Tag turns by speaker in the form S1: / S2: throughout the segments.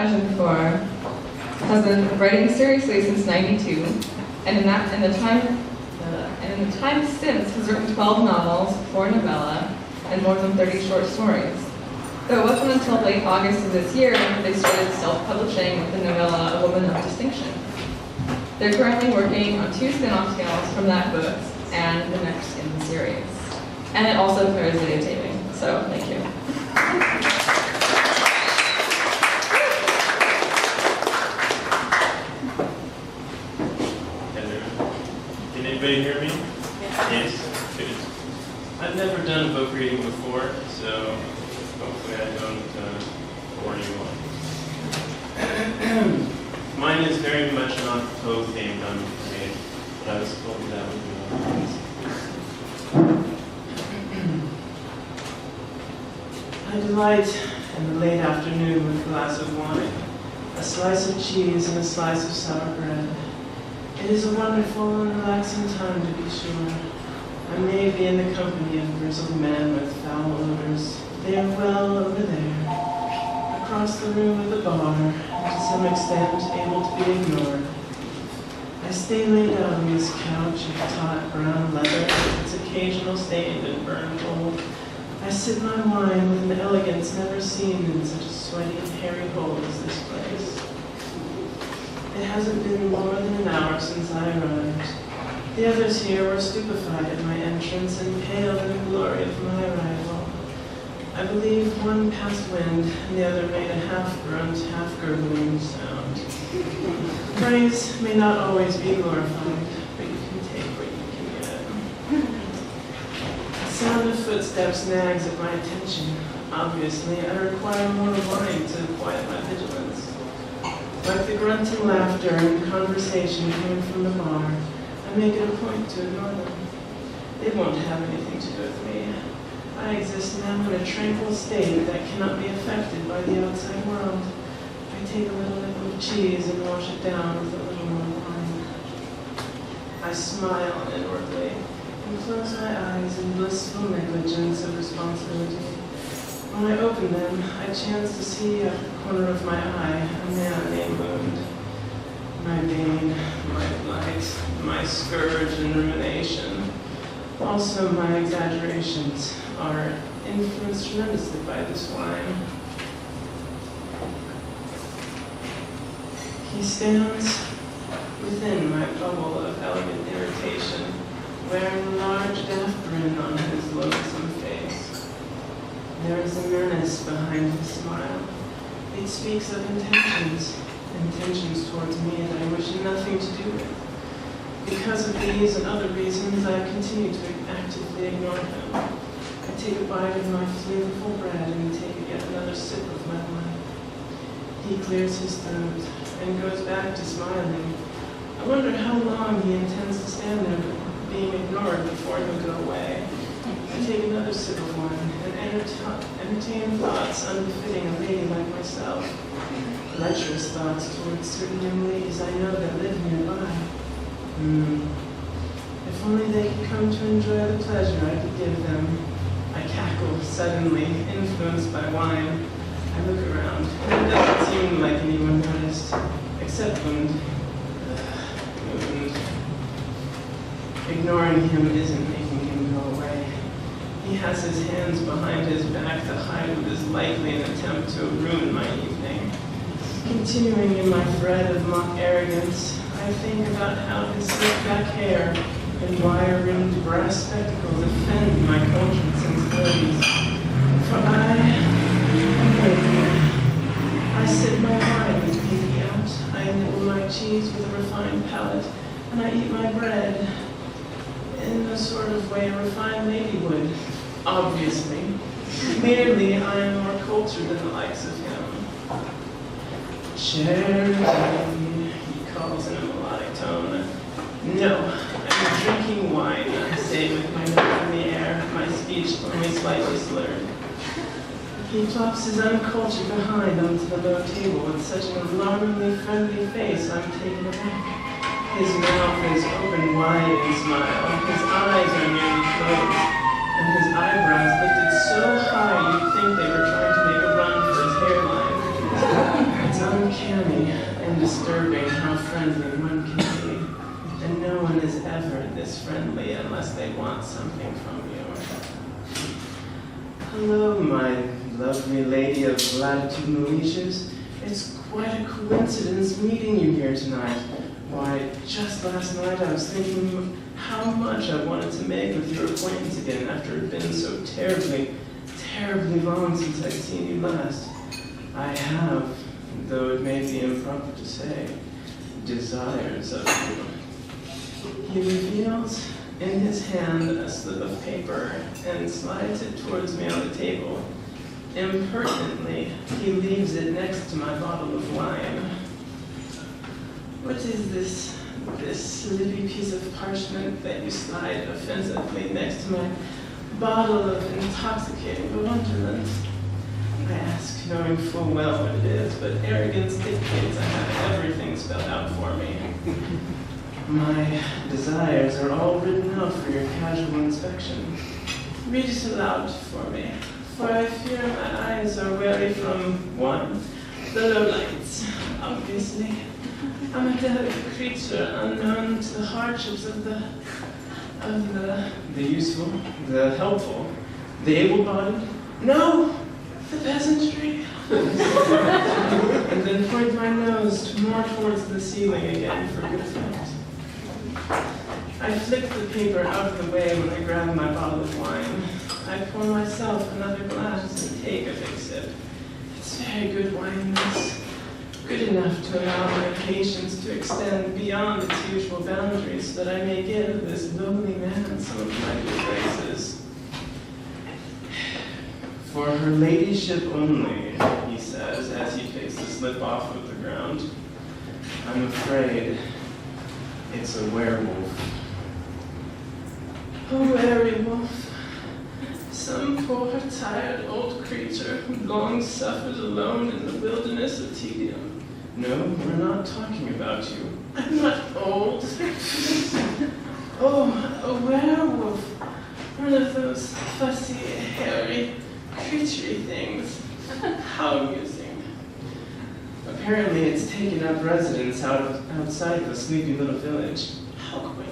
S1: Agincourt has been writing seriously since '92, and in the time since has written 12 novels, 4 novella, and more than 30 short stories. Though it wasn't until late August of this year that they started self-publishing the novella A Woman of Distinction. They're currently working on 2 spin-off tales from that book and the next in the series. And it also clears videotaping, so thank you.
S2: Can anybody hear me? Yes. Good. I've never done a book reading before, so hopefully I don't bore anyone. Mine is very much not Poe themed, I'm afraid, but I was told that would be one of I delight in the late afternoon with a glass of wine, a slice of cheese and a slice of sour bread. It is a wonderful and relaxing time, to be sure. I may be in the company of grizzled men with foul odors. They are well over there, across the room of the bar, and to some extent able to be ignored. I stay laid out on this couch of taut brown leather, its occasional stained and burned gold. I sip my wine with an elegance never seen in such a sweaty and hairy hole as this place. It hasn't been more than an hour since I arrived. The others here were stupefied at my entrance and paled in the glory of my arrival. I believe one passed wind and the other made a half-grunt, half-gurgling sound. Praise may not always be glorified, but you can take what you can get. The sound of footsteps nags at my attention. Obviously, I require more wine to quiet my vigilance. Like the grunting laughter and conversation coming from the bar, I make it a point to ignore them. They won't have anything to do with me. I exist now in a tranquil state that cannot be affected by the outside world. I take a little nip of cheese and wash it down with a little more wine. I smile inwardly and close my eyes in blissful negligence of responsibility. When I open them, I chance to see out the corner of my eye a man named Wound. My bane, my blight, my scourge and rumination, also my exaggerations, are influenced tremendously by this wine. He stands within my bubble of elegant irritation, wearing a large daft grin on his loathsome face. There is a menace behind his smile. It speaks of intentions towards me that I wish nothing to do with. Because of these and other reasons, I continue to actively ignore him. I take a bite of my flavorful bread and take yet another sip of my wine. He clears his throat and goes back to smiling. I wonder how long he intends to stand there being ignored before he will go away. I take another sip of wine and entertain thoughts unbefitting a lady like myself. Lecherous thoughts towards certain young ladies I know that live nearby. If only they could come to enjoy the pleasure I could give them. I cackle suddenly, influenced by wine. I look around, and it doesn't seem like anyone noticed, except Wound. Ignoring him isn't making him go away. He has his hands behind his back to hide what is likely an attempt to ruin my evening. Continuing in my thread of mock arrogance, I think about how his slick-back hair and wire-rimmed brass spectacles offend my cultured sensibilities. For I am waiting. I sip my wine with pinky out. I nibble my cheese with a refined palate, and I eat my bread in the sort of way a refined lady would. Obviously. Merely, I am more cultured than the likes of him. Charity, he calls in a melodic tone. No, I'm drinking wine, I say with my nose in the air, my speech only slightly slurred. He plops his uncultured behind onto the low table with such an alarmingly friendly face, I'm taken aback. His mouth is open wide in smile, his eyes are nearly closed, and his eyebrows lifted so high you'd think they were trying to make a run for his hairline. It's something from you. Hello, my lovely lady of latitudinal leisures. It's quite a coincidence meeting you here tonight. Why, just last night I was thinking how much I wanted to make with your acquaintance again after it had been so terribly long since I'd seen you last. I have, though it may be improper to say, desires of you. He reveals in his hand a slip of paper and slides it towards me on the table. Impertinently, he leaves it next to my bottle of wine. What is this slippy piece of parchment that you slide offensively next to my bottle of intoxicating bewilderment? I ask, knowing full well what it is, but arrogance dictates I have everything spelled out for me. My desires are all written out for your casual inspection. Read it aloud for me, for I fear my eyes are weary from, 1, the low lights, obviously. I'm a delicate creature, unknown to the hardships of the useful, the helpful, the able-bodied. No, the peasantry. And then point my nose more towards the ceiling again for good effect. I flick the paper out of the way when I grab my bottle of wine. I pour myself another glass and take a big sip. It's very good wine, this. Good enough to allow my patience to extend beyond its usual boundaries so that I may give this lowly man some of my good graces. For her ladyship only, he says, as he takes the slip off of the ground. I'm afraid it's a werewolf. A werewolf. Some poor, tired old creature who long suffered alone in the wilderness of tedium. No, we're not talking about you. I'm not old. Oh, a werewolf. One of those fussy, hairy, creaturey things. How amusing. Apparently it's taken up residence outside of a sleepy little village. How quaint.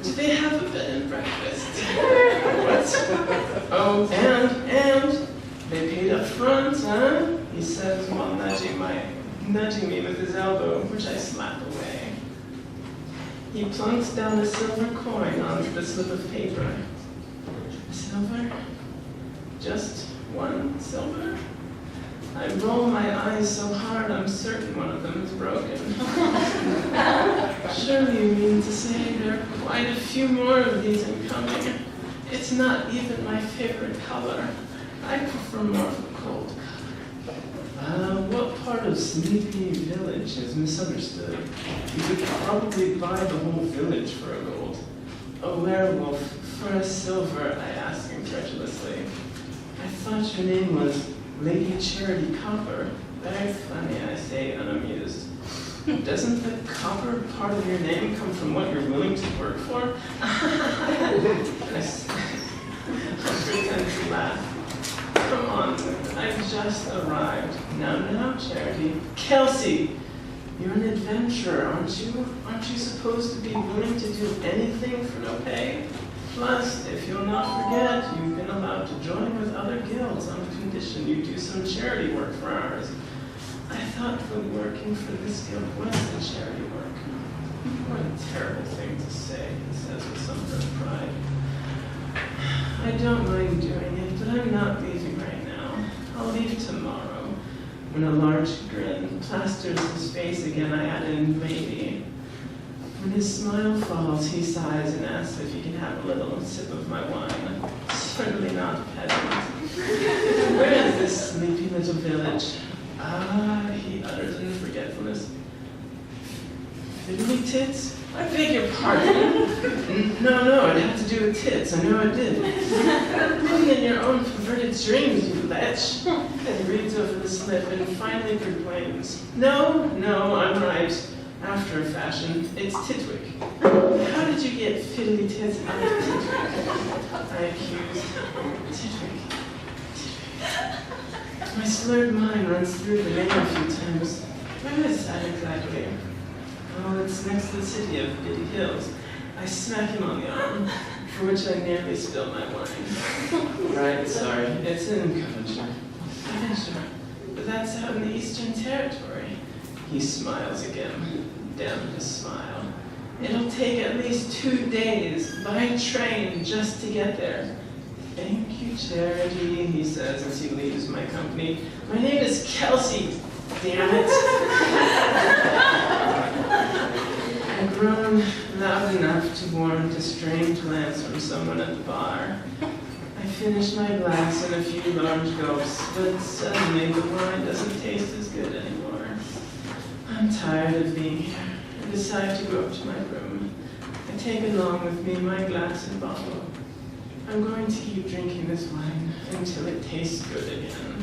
S2: Do they have a bed and breakfast? What? Oh, and they paid up front, huh? He says while nudging me with his elbow, which I slap away. He plunks down a silver coin onto the slip of paper. Silver? Just one silver? I roll my eyes so hard I'm certain one of them is broken. Surely you mean to say there are quite a few more of these incoming. It's not even my favorite color. I prefer more of the cold color. What part of Sleepy Village is misunderstood? You could probably buy the whole village for a gold. A werewolf for a silver, I ask incredulously. I thought your name was Lady Charity Copper. Very funny, I say, unamused. Doesn't the copper part of your name come from what you're willing to work for? I pretend to laugh. Come on, I've just arrived. Now, Charity. Kelsey! You're an adventurer, aren't you? Aren't you supposed to be willing to do anything for no pay? Plus, if you'll not forget, you've been allowed to join with other guilds on condition you do some charity work for ours. I thought that working for this guild wasn't charity work. What a terrible thing to say, he says with some hurt pride. I don't mind doing it, but I'm not leaving right now. I'll leave tomorrow. When a large grin plasters his face again, I add in maybe. When his smile falls, he sighs and asks if he can have a little sip of my wine. Certainly not peasant. Where is this sleepy little village? Ah, he utters in forgetfulness. Fiddly tits? I beg your pardon. No, it had to do with tits. I know it did. Living in your own perverted dreams, you lech. And reads over the slip and finally proclaims, No, I'm right. After a fashion, it's Titwick. How did you get fiddly tits out of Titwick? I accused. Titwick. My slurred mind runs through the name a few times. Where is that exactly? Oh, it's next to the city of Biddy Hills. I smack him on the arm, for which I nearly spill my wine. Right, sorry, it's in Coventry. Coventry, but that's out in the Eastern Territory. He smiles again. Damn his smile. It'll take at least 2 days by train just to get there. Thank you, Charity, he says as he leaves my company. My name is Kelsey, damn it. I groan loud enough to warrant a strange glance from someone at the bar. I finish my glass in a few large gulps, but suddenly the wine doesn't taste as good anymore. I'm tired of being here. I decide to go up to my room. I take along with me my glass and bottle. I'm going to keep drinking this wine until it tastes good again.